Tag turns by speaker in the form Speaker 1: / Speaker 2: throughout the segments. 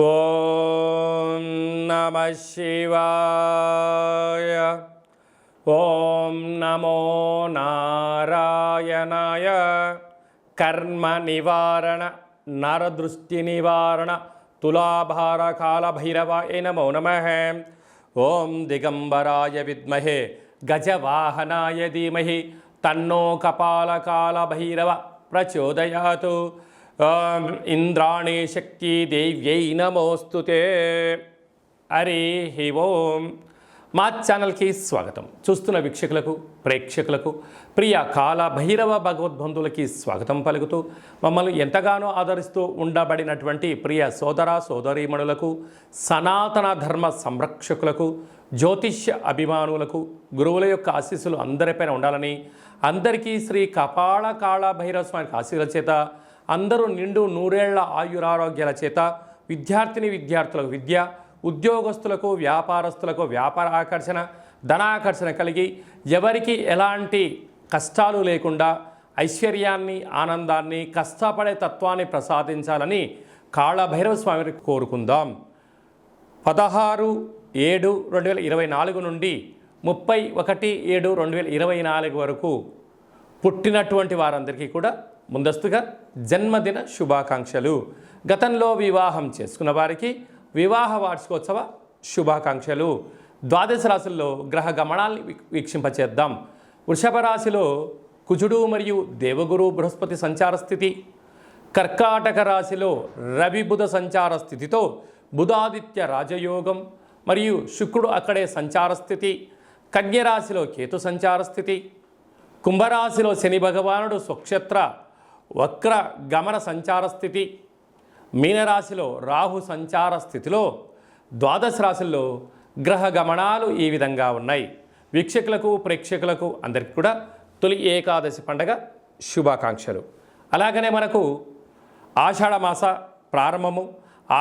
Speaker 1: ఓం నమః శివాయ. ఓం నమో నారాయణాయ. కర్మ నివారణ నరదృష్టి నివారణ తులాభార కాల భైరవాయ నమో నమః. ఓం దిగంబరాయ విద్మహే గజవాహనాయ ధీమహి తన్నో కపాలకాల భైరవ ప్రచోదయాతు. ఇంద్రాణి శక్తి దేవ్యై నమోస్తుతే. హరి ఓం. మా ఛానల్కి స్వాగతం. చూస్తున్న వీక్షకులకు ప్రేక్షకులకు ప్రియ కాల భైరవ భగవద్బంధువులకి స్వాగతం పలుకుతూ మమ్మల్ని ఎంతగానో ఆదరిస్తూ ఉండబడినటువంటి ప్రియ సోదర సోదరీమణులకు, సనాతన ధర్మ సంరక్షకులకు, జ్యోతిష్య అభిమానులకు గురువుల యొక్క ఆశీస్సులు అందరిపైన ఉండాలని, అందరికీ శ్రీ కపాల కాళ భైరవ స్వామి ఆశీర్వాదాల చేత అందరూ నిండు నూరేళ్ల ఆయురారోగ్యాల చేత విద్యార్థిని విద్యార్థులకు విద్య, ఉద్యోగస్తులకు వ్యాపారస్తులకు వ్యాపార ఆకర్షణ, ధనాకర్షణ కలిగి ఎవరికి ఎలాంటి కష్టాలు లేకుండా ఐశ్వర్యాన్ని, ఆనందాన్ని, కష్టపడే తత్వాన్ని ప్రసాదించాలని కాళభైరవ స్వామిని కోరుకుందాం. 16/7/2024 నుండి 31/7/2024 వరకు పుట్టినటువంటి వారందరికీ కూడా ముందస్తుగా జన్మదిన శుభాకాంక్షలు. గతంలో వివాహం చేసుకున్న వారికి వివాహ వార్షికోత్సవ శుభాకాంక్షలు. ద్వాదశ రాశుల్లో గ్రహ గమనాల్ని వీక్షింపచేద్దాం. వృషభ రాశిలో కుజుడు మరియు దేవగురు బృహస్పతి సంచార స్థితి. కర్కాటక రాశిలో రవి బుధ సంచార స్థితితో బుధాదిత్య రాజయోగం మరియు శుక్రుడు అక్కడే సంచార స్థితి. కన్యరాశిలో కేతు సంచార స్థితి. కుంభరాశిలో శని భగవానుడు స్వక్షేత్ర వక్ర గమన సంచార స్థితి. మీనరాశిలో రాహు సంచార స్థితిలో ద్వాదశ రాశుల్లో గ్రహ గమనాలు ఈ విధంగా ఉన్నాయి. వీక్షకులకు ప్రేక్షకులకు అందరికీ కూడా తొలి ఏకాదశి పండగ శుభాకాంక్షలు. అలాగనే మనకు ఆషాఢ మాస ప్రారంభము.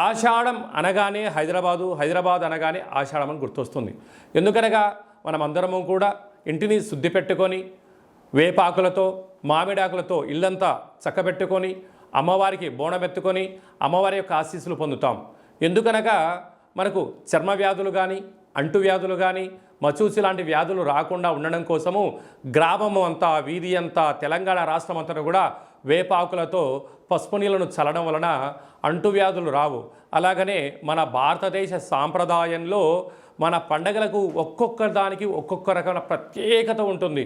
Speaker 1: ఆషాఢం అనగానే హైదరాబాద్ అనగానే ఆషాఢం అని గుర్తొస్తుంది. ఎందుకనగా మనమందరము కూడా ఇంటిని శుద్ధి పెట్టుకొని వేపాకులతో మామిడాకులతో ఇల్లంతా చక్కబెట్టుకొని అమ్మవారికి బోనమెత్తుకొని అమ్మవారి యొక్క ఆశీస్సులు పొందుతాం. ఎందుకనగా మనకు చర్మ వ్యాధులు కానీ, అంటు వ్యాధులు కానీ, మచూసి లాంటి వ్యాధులు రాకుండా ఉండడం కోసము గ్రామము అంతా, వీధి అంతా, తెలంగాణ రాష్ట్రం అంతా కూడా వేపాకులతో పసుపు నీళ్ళను చల్లడం వలన అంటువ్యాధులు రావు. అలాగనే మన భారతదేశ సాంప్రదాయంలో మన పండగలకు ఒక్కొక్క దానికి ఒక్కొక్క రకమైన ప్రత్యేకత ఉంటుంది.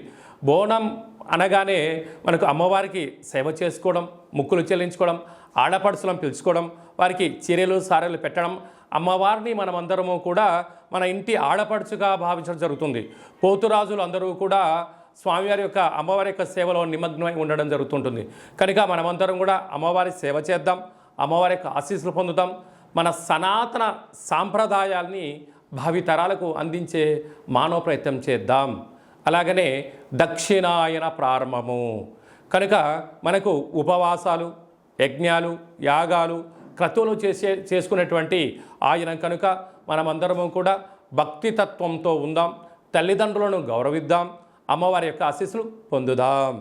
Speaker 1: బోనం అనగానే మనకు అమ్మవారికి సేవ చేసుకోవడం, ముక్కులు చెల్లించుకోవడం, ఆడపడుచులను పిలుచుకోవడం, వారికి చీరలు సారెలు పెట్టడం, అమ్మవారిని మనమందరము కూడా మన ఇంటి ఆడపడుచుగా భావించడం జరుగుతుంది. పోతురాజులు అందరూ కూడా స్వామివారి యొక్క అమ్మవారి యొక్క సేవలో నిమగ్నమై ఉండడం జరుగుతుంటుంది. కనుక మనమందరం కూడా అమ్మవారి సేవ చేద్దాం, అమ్మవారి యొక్క ఆశీస్సులు పొందుతాం. మన సనాతన సాంప్రదాయాల్ని భావితరాలకు అందించే మానవ ప్రయత్నం చేద్దాం. అలాగనే దక్షిణాయన ప్రారంభము కనుక మనకు ఉపవాసాలు, యజ్ఞాలు, యాగాలు, క్రతువులు చేసుకునేటువంటి ఆయన కనుక మనమందరము కూడా భక్తితత్వంతో ఉందాం, తల్లిదండ్రులను గౌరవిద్దాం, అమ్మవారి యొక్క ఆశీస్సులు పొందుదాం.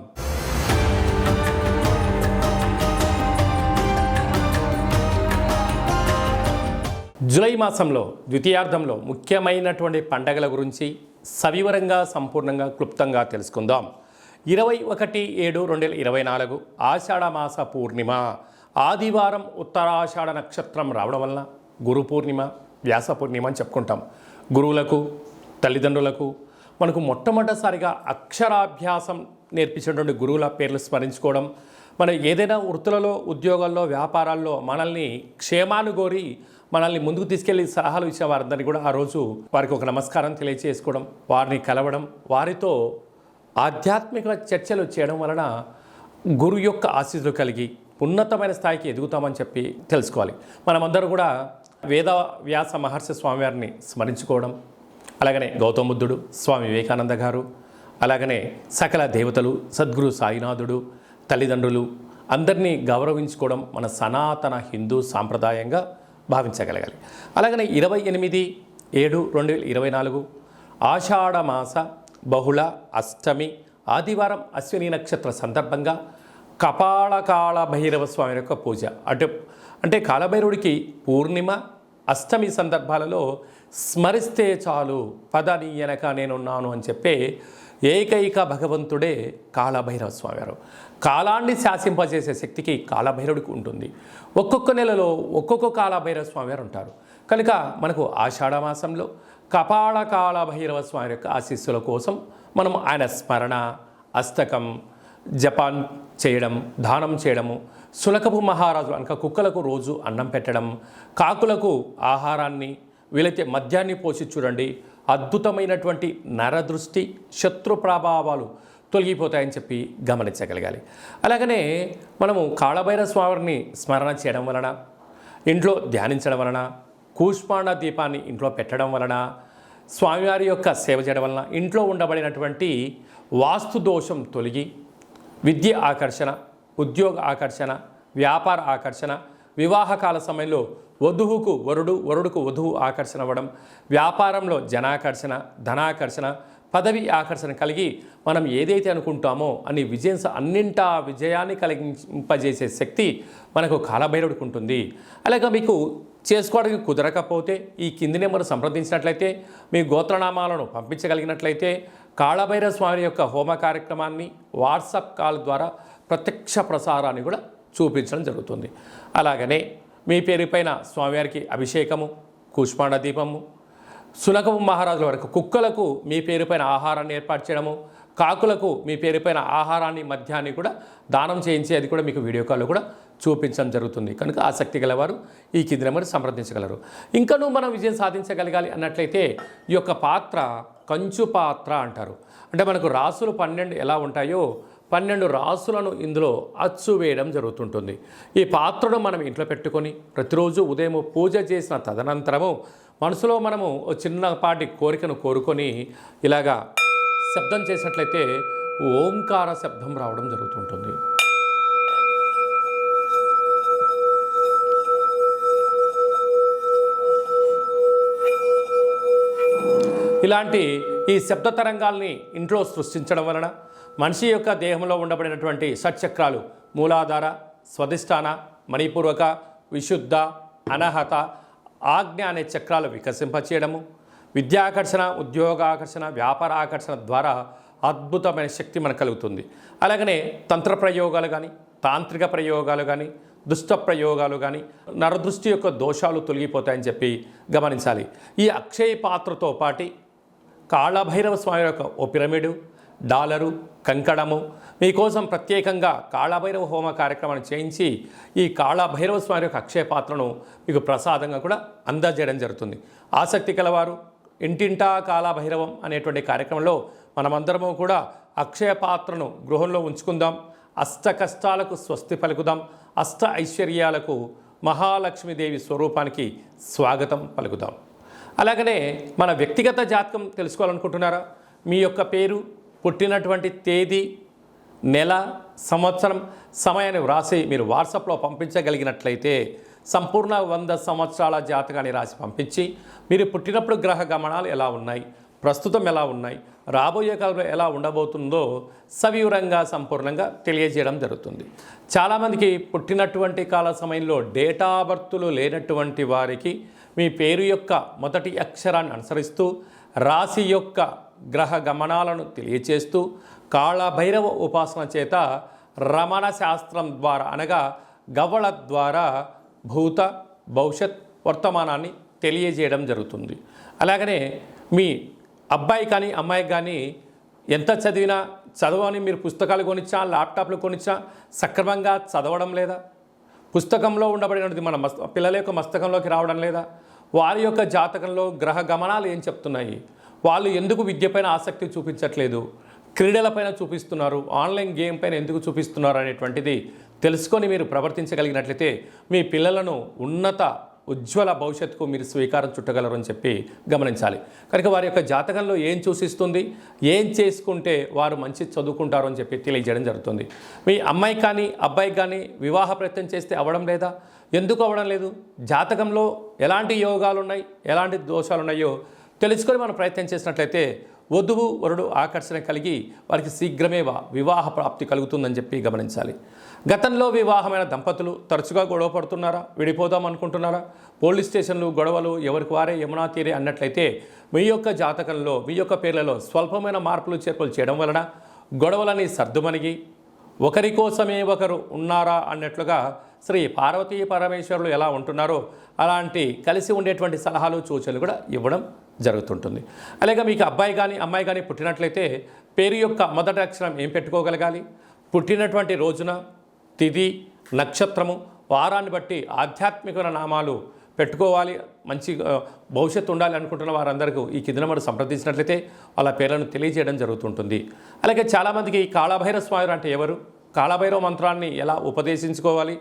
Speaker 1: జూలై మాసంలో ద్వితీయార్థంలో ముఖ్యమైనటువంటి పండగల గురించి సవివరంగా, సంపూర్ణంగా, క్లుప్తంగా తెలుసుకుందాం. 21/7/2024 ఆషాఢ మాస పూర్ణిమ ఆదివారం, ఉత్తరాషాఢ నక్షత్రం రావడం వలన గురు పూర్ణిమ, వ్యాస పూర్ణిమ అని చెప్పుకుంటాం. గురువులకు, తల్లిదండ్రులకు మనకు మొట్టమొదటిసారిగా అక్షరాభ్యాసం నేర్పించినటువంటి గురువుల పేర్లు స్మరించుకోవడం, మన ఏదైనా వృత్తులలో, ఉద్యోగాల్లో, వ్యాపారాల్లో మనల్ని క్షేమాన్ని కోరి మనల్ని ముందుకు తీసుకెళ్లి సలహాలు ఇచ్చే వారందరినీ కూడా ఆ రోజు వారికి ఒక నమస్కారం తెలియజేసుకోవడం, వారిని కలవడం, వారితో ఆధ్యాత్మిక చర్చలు చేయడం వలన గురు యొక్క ఆశీస్సులు కలిగి ఉన్నతమైన స్థాయికి ఎదుగుతామని చెప్పి తెలుసుకోవాలి. మనమందరూ కూడా వేద వ్యాస మహర్షి స్వామివారిని స్మరించుకోవడం, అలాగనే గౌతమ బుద్ధుడు, స్వామి వివేకానంద గారు, అలాగనే సకల దేవతలు, సద్గురు సాయినాథుడు, తల్లిదండ్రులు అందరినీ గౌరవించుకోవడం మన సనాతన హిందూ సాంప్రదాయంగా భావించగలగాలి. అలాగనే 28/7/2024 ఆషాఢ మాస బహుళ అష్టమి ఆదివారం అశ్విని నక్షత్ర సందర్భంగా కపాల కాళ భైరవ స్వామి యొక్క పూజ. అంటే కాలభైరవుడికి పూర్ణిమ, అష్టమి సందర్భాలలో స్మరిస్తే చాలు పద నీ వెనక నేనున్నాను అని చెప్పే ఏకైక భగవంతుడే కాలభైరవ స్వామివారు. కాలాన్ని శాసింపజేసే శక్తికి కాలభైరవుడికి ఉంటుంది. ఒక్కొక్క నెలలో ఒక్కొక్క కాలభైరవ స్వామివారు ఉంటారు. కనుక మనకు ఆషాఢ మాసంలో కపాల కాలభైరవ స్వామి యొక్క ఆశీస్సుల కోసం మనం ఆయన స్మరణ, అష్టకం, జపాన్ చేయడం, దానం చేయడము, సునకపు మహారాజు అనక కుక్కలకు రోజు అన్నం పెట్టడం, కాకులకు ఆహారాన్ని, వీలైతే మద్యాన్ని పోసి చూడండి, అద్భుతమైనటువంటి నరదృష్టి, శత్రు ప్రభావాలు తొలగిపోతాయని చెప్పి గమనించగలగాలి. అలాగనే మనము కాళభైరవ స్వామిని స్మరణ చేయడం వలన, ఇంట్లో ధ్యానించడం వలన, కూష్మాండ దీపాన్ని ఇంట్లో పెట్టడం వలన, స్వామివారి యొక్క సేవ చేయడం వలన ఇంట్లో ఉండబడినటువంటి వాస్తు దోషం తొలగి విద్య ఆకర్షణ, ఉద్యోగ ఆకర్షణ, వ్యాపార ఆకర్షణ, వివాహకాల సమయంలో వధువుకు వరుడు, వరుడుకు వధువు ఆకర్షణ అవ్వడం, వ్యాపారంలో జనాకర్షణ, ధనాకర్షణ, పదవి ఆకర్షణ కలిగి మనం ఏదైతే అనుకుంటామో అన్ని అన్నింటా విజయాన్ని కలిగింపజేసే శక్తి మనకు కాలభైరవుడికి ఉంటుంది. అలాగే మీకు చేసుకోవడానికి కుదరకపోతే ఈ కింది నెంబర్ సంప్రదించినట్లయితే, మీ గోత్రనామాలను పంపించగలిగినట్లయితే కాళభైరవ స్వామి యొక్క హోమ కార్యక్రమాన్ని వాట్సాప్ కాల్ ద్వారా ప్రత్యక్ష ప్రసారాన్ని కూడా చూపించడం జరుగుతుంది. అలాగనే మీ పేరుపైన స్వామివారికి అభిషేకము, కూష్మాండ దీపము, సునకము మహారాజుల వరకు కుక్కలకు మీ పేరుపైన ఆహారాన్ని ఏర్పాటు చేయడము, కాకులకు మీ పేరుపైన ఆహారాన్ని, మద్యాన్ని కూడా దానం చేయించేది కూడా మీకు వీడియో కాల్లో కూడా చూపించడం జరుగుతుంది. కనుక ఆసక్తి గలవారు ఈ కింది నెంబర్ సంప్రదించగలరు. ఇంకనూ మనం విజయం సాధించగలగాలి అన్నట్లయితే ఈ యొక్క పాత్ర కంచు పాత్ర అంటారు. అంటే మనకు రాసులు 12 ఎలా ఉంటాయో 12 రాసులను ఇందులో అచ్చు వేయడం జరుగుతుంటుంది. ఈ పాత్రను మనం ఇంట్లో పెట్టుకొని ప్రతిరోజు ఉదయం పూజ చేసిన తదనంతరము మనసులో మనము చిన్నపాటి కోరికను కోరుకొని ఇలాగా శబ్దం చేసినట్లయితే ఓంకార శబ్దం రావడం జరుగుతుంటుంది. ఇలాంటి ఈ శబ్ద తరంగాల్ని ఇంట్లో సృష్టించడం వలన మనిషి యొక్క దేహంలో ఉండబడినటువంటి షట్చక్రాలు మూలాధార, స్వధిష్టాన, మణిపూర్వక, విశుద్ధ, అనహత, ఆజ్ఞ అనే చక్రాలు వికసింపచేయడము, విద్యాకర్షణ, ఉద్యోగాకర్షణ, వ్యాపార ఆకర్షణ ద్వారా అద్భుతమైన శక్తి మనకు కలుగుతుంది. అలాగనే తంత్ర ప్రయోగాలు కానీ, తాంత్రిక ప్రయోగాలు కానీ, దుష్ట ప్రయోగాలు కానీ, నరదృష్టి యొక్క దోషాలు తొలగిపోతాయని చెప్పి గమనించాలి. ఈ అక్షయ పాత్రతో పాటి కాళభైరవ స్వామి యొక్క ఓ పిరమిడు, డాలరు, కంకణము మీకోసం ప్రత్యేకంగా కాళభైరవ హోమ కార్యక్రమాన్ని చేయించి ఈ కాళభైరవ స్వామి యొక్క అక్షయ పాత్రను మీకు ప్రసాదంగా కూడా అందజేయడం జరుగుతుంది. ఆసక్తి కలవారు ఇంటింటా కాళభైరవం అనేటువంటి కార్యక్రమంలో మనమందరము కూడా అక్షయ పాత్రను గృహంలో ఉంచుకుందాం. అష్ట కష్టాలకు స్వస్తి పలుకుదాం. అష్ట ఐశ్వర్యాలకు మహాలక్ష్మీదేవి స్వరూపానికి స్వాగతం పలుకుదాం. అలాగనే మన వ్యక్తిగత జాతకం తెలుసుకోవాలనుకుంటున్నారా? మీ యొక్క పేరు, పుట్టినటువంటి తేదీ, నెల, సంవత్సరం, సమయాన్ని వ్రాసి మీరు వాట్సాప్లో పంపించగలిగినట్లయితే సంపూర్ణ 100 సంవత్సరాల జాతకాన్ని రాసి పంపించి మీరు పుట్టినప్పుడు గ్రహ గమనాలు ఎలా ఉన్నాయి, ప్రస్తుతం ఎలా ఉన్నాయి, రాబోయే కాలంలో ఎలా ఉండబోతుందో సవివరంగా సంపూర్ణంగా తెలియజేయడం జరుగుతుంది. చాలామందికి పుట్టినటువంటి కాల సమయంలో డేటా బర్తులు లేనటువంటి వారికి మీ పేరు యొక్క మొదటి అక్షరాన్ని అనుసరిస్తూ రాశి యొక్క గ్రహ గమనాలను తెలియచేస్తూ కాళభైరవ ఉపాసన చేత రమణ శాస్త్రం ద్వారా అనగా గవ్వల ద్వారా భూత, భవిష్యత్, వర్తమానాన్ని తెలియజేయడం జరుగుతుంది. అలాగనే మీ అబ్బాయి కానీ అమ్మాయి కానీ ఎంత చదివినా చదవని మీరు పుస్తకాలు కొనిచ్చా, ల్యాప్టాప్లు కొనిచ్చా సక్రమంగా చదవడం లేదా, పుస్తకంలో ఉండబడినది మన పిల్లల యొక్క మస్తకంలోకి రావడం లేదా, వారి యొక్క జాతకంలో గ్రహ గమనాలు ఏం చెప్తున్నాయి, వాళ్ళు ఎందుకు విద్యపైన ఆసక్తి చూపించట్లేదు, క్రీడలపైన చూపిస్తున్నారు, ఆన్లైన్ గేమ్ పైన ఎందుకు చూపిస్తున్నారు అనేటువంటిది తెలుసుకొని మీరు ప్రవర్తించగలిగినట్లయితే మీ పిల్లలను ఉన్నత ఉజ్వల భవిష్యత్తుకు మీరు స్వీకారం చుట్టగలరు అని చెప్పి గమనించాలి. కనుక వారి యొక్క జాతకంలో ఏం సూచిస్తుంది, ఏం చేసుకుంటే వారు మంచి చదువుకుంటారు అని చెప్పి తెలియజేయడం జరుగుతుంది. మీ అమ్మాయి కానీ అబ్బాయికి కానీ వివాహ ప్రయత్నం చేస్తే అవ్వడం లేదా, ఎందుకు అవ్వడం లేదు, జాతకంలో ఎలాంటి యోగాలు ఉన్నాయి, ఎలాంటి దోషాలు ఉన్నాయో తెలుసుకొని మనం ప్రయత్నం చేసినట్లయితే వధువు వరుడు ఆకర్షణ కలిగి వారికి శీఘ్రమే వివాహ ప్రాప్తి కలుగుతుందని చెప్పి గమనించాలి. గతంలో వివాహమైన దంపతులు తరచుగా గొడవ పడుతున్నారా, విడిపోదాం అనుకుంటున్నారా, పోలీస్ స్టేషన్లు గొడవలు ఎవరికి వారే యమునా తీరే అన్నట్లయితే మీ యొక్క జాతకంలో మీ యొక్క పేర్లలో స్వల్పమైన మార్పులు చేర్పులు చేయడం వలన గొడవలని సర్దుమణిగి ఒకరి కోసమే ఒకరు ఉన్నారా అన్నట్లుగా శ్రీ పార్వతీ పరమేశ్వరులు ఎలా ఉంటున్నారో అలాంటి కలిసి ఉండేటువంటి సలహాలు సూచనలు కూడా ఇవ్వడం జరుగుతుంటుంది. అలాగే మీకు అబ్బాయి కానీ అమ్మాయి కానీ పుట్టినట్లయితే పేరు యొక్క మొదటి అక్షరం ఏం పెట్టుకోగలగాలి, పుట్టినటువంటి రోజున తిథి నక్షత్రము వారాన్ని బట్టి ఆధ్యాత్మికమైన నామాలు పెట్టుకోవాలి. మంచి భవిష్యత్తు ఉండాలి అనుకుంటున్న వారందరికీ ఈ కింద నెంబర్ సంప్రదించినట్లయితే వాళ్ళ పేర్లను తెలియజేయడం జరుగుతుంటుంది. అలాగే చాలామందికి కాళభైరవ స్వామి అంటే ఎవరు, కాళభైరవ మంత్రాన్ని ఎలా ఉపదేశించుకోవాలి,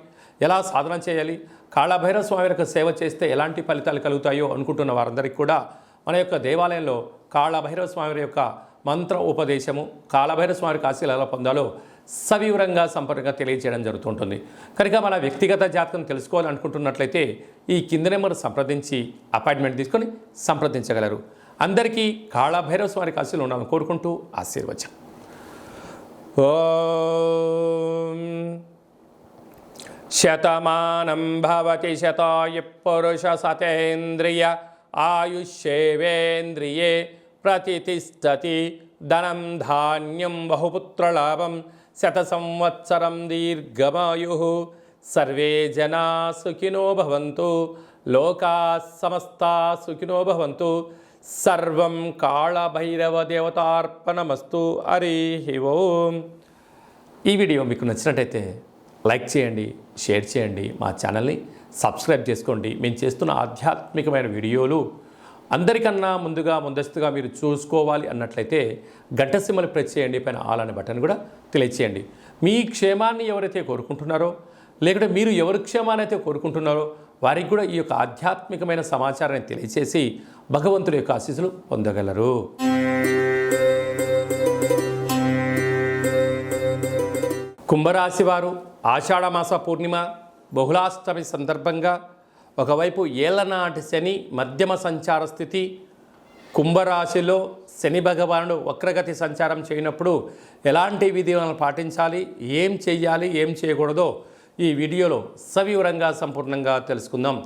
Speaker 1: ఎలా సాధన చేయాలి, కాళభైరవ స్వామి యొక్క సేవ చేస్తే ఎలాంటి ఫలితాలు కలుగుతాయో అనుకుంటున్న వారందరికీ కూడా మన యొక్క దేవాలయంలో కాళభైరవ స్వామి యొక్క మంత్ర ఉపదేశము, కాళభైరవ స్వామి ఆశీస్సులు ఎలా పొందాలో సవివరంగా సంపూర్ణంగా తెలియజేయడం జరుగుతుంటుంది. కనుక మన వ్యక్తిగత జాతకం తెలుసుకోవాలనుకుంటున్నట్లయితే ఈ కింద నెంబర్ సంప్రదించి అపాయింట్మెంట్ తీసుకొని సంప్రదించగలరు. అందరికీ కాళభైరవ స్వామి ఆశీస్సులు ఉండాలని కోరుకుంటూ ఆశీర్వచనం. ఓం శతమానం భవతి శతాయు పురుష సతేంద్రియ ఆయుష్యేవేంద్రియే ప్రతిష్టతి ధనం ధాన్యం బహుపుత్రలాభం శత సంవత్సరం దీర్ఘమాయు సర్వే జనా సుఖినో భవంతు లోకా సమస్తా సుఖినో భవంతు సర్వం కాళభైరవ దేవతార్పణమస్తు. హరి ఓం. ఈ వీడియో మీకు నచ్చినట్టయితే లైక్ చేయండి, షేర్ చేయండి, మా ఛానల్ని సబ్స్క్రైబ్ చేసుకోండి. మేము చేస్తున్న ఆధ్యాత్మికమైన వీడియోలు అందరికన్నా ముందస్తుగా మీరు చూసుకోవాలి అన్నట్లయితే గంట సింబల్ ప్రెస్ చేయండి, పైన ఆల్ అనే బటన్ కూడా తెలియచేయండి. మీ క్షేమాన్ని ఎవరైతే కోరుకుంటున్నారో లేకుంటే మీరు ఎవరి క్షేమాన్ని అయితే కోరుకుంటున్నారో వారికి కూడా ఈ యొక్క ఆధ్యాత్మికమైన సమాచారాన్ని తెలియచేసి భగవంతుడి యొక్క ఆశీస్సులు పొందగలరు. కుంభరాశి వారు ఆషాఢమాస పూర్ణిమ బహుళాష్టమి సందర్భంగా ఒకవైపు ఏళ్లనాటి శని మధ్యమ సంచార స్థితి, కుంభరాశిలో శని భగవానుడు వక్రగతి సంచారం చేయనప్పుడు ఎలాంటి విధులను పాటించాలి, ఏం చేయాలి, ఏం చేయకూడదో ఈ వీడియోలో సవివరంగా సంపూర్ణంగా తెలుసుకుందాం.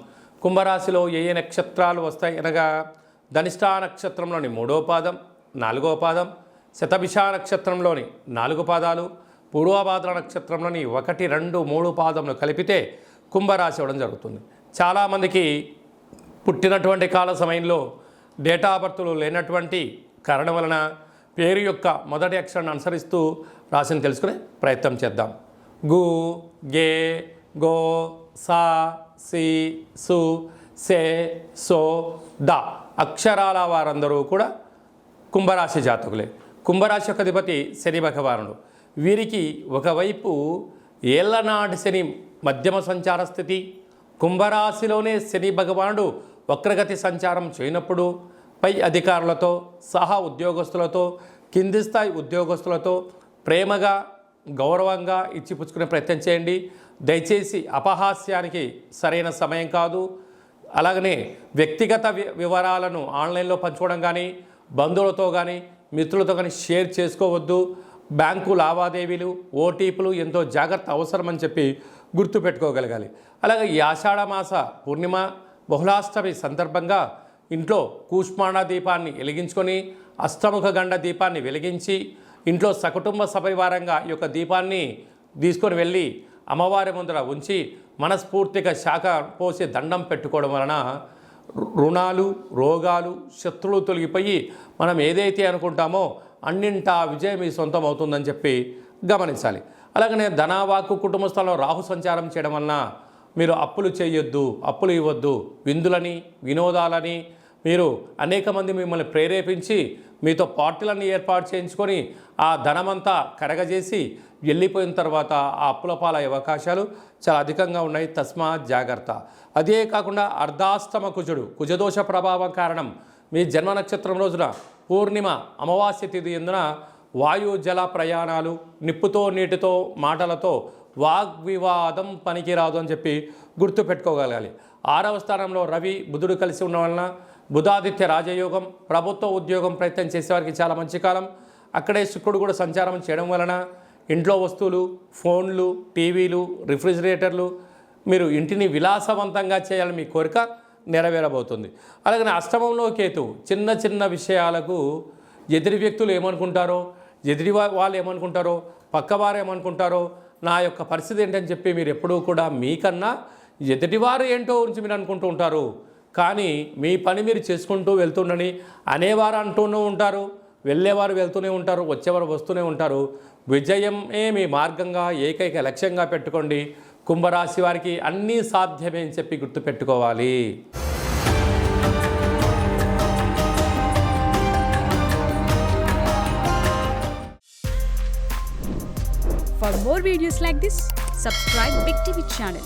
Speaker 1: కుంభరాశిలో ఏ ఏ నక్షత్రాలు వస్తాయి అనగా ధనిష్ఠా నక్షత్రంలోని 3వ పాదం, 4వ పాదం, శతభిష నక్షత్రంలోని 4 పాదాలు, పూర్వభాద్ర నక్షత్రంలోని 1, 2, 3 పాదములు కలిపితే కుంభరాశి అవ్వడం జరుగుతుంది. చాలామందికి పుట్టినటువంటి కాల సమయంలో డేటా బర్త్లు లేనటువంటి కారణం వలన పేరు యొక్క మొదటి అక్షరాన్ని అనుసరిస్తూ రాశిని తెలుసుకునే ప్రయత్నం చేద్దాం. గు, గే, గో, సా, సి, సు, సే, సో, ద అక్షరాల వారందరూ కూడా కుంభరాశి జాతకులే. కుంభరాశి యొక్క అధిపతి శని భగవానుడు. వీరికి ఒకవైపు ఏళ్లనాటి శని మధ్యమ సంచార స్థితి, కుంభరాశిలోనే శని భగవానుడు వక్రగతి సంచారం చేయనప్పుడు పై అధికారులతో సహా ఉద్యోగస్తులతో కింది స్థాయి ఉద్యోగస్తులతో ప్రేమగా గౌరవంగా ఇచ్చిపుచ్చుకునే ప్రయత్నం చేయండి. దయచేసి అపహాస్యానికి సరైన సమయం కాదు. అలాగనే వ్యక్తిగత వివరాలను ఆన్లైన్లో పంచుకోవడం కానీ బంధువులతో కానీ మిత్రులతో కానీ షేర్ చేసుకోవద్దు. బ్యాంకు లావాదేవీలు ఓటీపీలు ఎంతో జాగ్రత్త అవసరమని చెప్పి గుర్తుపెట్టుకోగలగాలి. అలాగే ఈ ఆషాఢమాస పూర్ణిమ బహుళాష్టమి సందర్భంగా ఇంట్లో కూష్మాండ దీపాన్ని వెలిగించుకొని అష్టముఖ గండ దీపాన్ని వెలిగించి ఇంట్లో సకుటుంబ సపరివారంగా ఈ యొక్క దీపాన్ని తీసుకొని వెళ్ళి అమ్మవారి ముందర ఉంచి మనస్ఫూర్తిగా శాఖ పోసి దండం పెట్టుకోవడం వలన రుణాలు రోగాలు శత్రువులు తొలగిపోయి మనం ఏదైతే అనుకుంటామో అన్నింటా విజయం మీ సొంతం అవుతుందని చెప్పి గమనించాలి. అలాగనే ధనవాక్కు కుటుంబ స్థలంలో రాహు సంచారం చేయడం వలన మీరు అప్పులు చేయొద్దు, అప్పులు ఇవ్వద్దు, విందులని వినోదాలని మీరు అనేక మంది మిమ్మల్ని ప్రేరేపించి మీతో పార్టీలన్నీ ఏర్పాటు చేయించుకొని ఆ ధనమంతా కరగజేసి వెళ్ళిపోయిన తర్వాత ఆ అప్పుల పాలయ్యే అవకాశాలు చాలా అధికంగా ఉన్నాయి. తస్మాత్ జాగ్రత్త. అదే కాకుండా అర్ధాష్టమ కుజుడు కుజదోష ప్రభావం కారణం మీ జన్మ నక్షత్రం రోజున పూర్ణిమ అమావాస్య తిథి ఎందున వాయు జల ప్రయాణాలు, నిప్పుతో నీటితో మాటలతో వాగ్వివాదం పనికిరాదు అని చెప్పి గుర్తుపెట్టుకోగలగాలి. 6వ స్థానంలో రవి బుధుడు కలిసి ఉన్న వలన బుధాదిత్య రాజయోగం, ప్రభుత్వ ఉద్యోగం ప్రయత్నం చేసేవారికి చాలా మంచి కాలం. అక్కడే శుక్రుడు కూడా సంచారం చేయడం వలన ఇంట్లో వస్తువులు, ఫోన్లు, టీవీలు, రిఫ్రిజిరేటర్లు, మీరు ఇంటిని విలాసవంతంగా చేయాలని మీ కోరిక నెరవేరబోతుంది. అలాగే అష్టమంలో కేతు చిన్న చిన్న విషయాలకు ఎదుటి వ్యక్తులు ఏమనుకుంటారో, ఎదుటి వాళ్ళు ఏమనుకుంటారో, పక్కవారు ఏమనుకుంటారో, నా యొక్క పరిస్థితి ఏంటని చెప్పి మీరు ఎప్పుడూ కూడా మీకన్నా ఎదుటివారు ఏంటో గురించి మీరు అనుకుంటూ ఉంటారు. కానీ మీ పని మీరు చేసుకుంటూ వెళ్తుండని అనేవారు అంటూనే ఉంటారు, వెళ్ళేవారు వెళ్తూనే ఉంటారు, వచ్చేవారు వస్తూనే ఉంటారు. విజయమే మీ మార్గంగా ఏకైక లక్ష్యంగా పెట్టుకోండి. కుంభరాశి వారికి అన్నీ సాధ్యమే అని చెప్పి గుర్తుపెట్టుకోవాలి.
Speaker 2: For more videos like this, subscribe Big TV channel.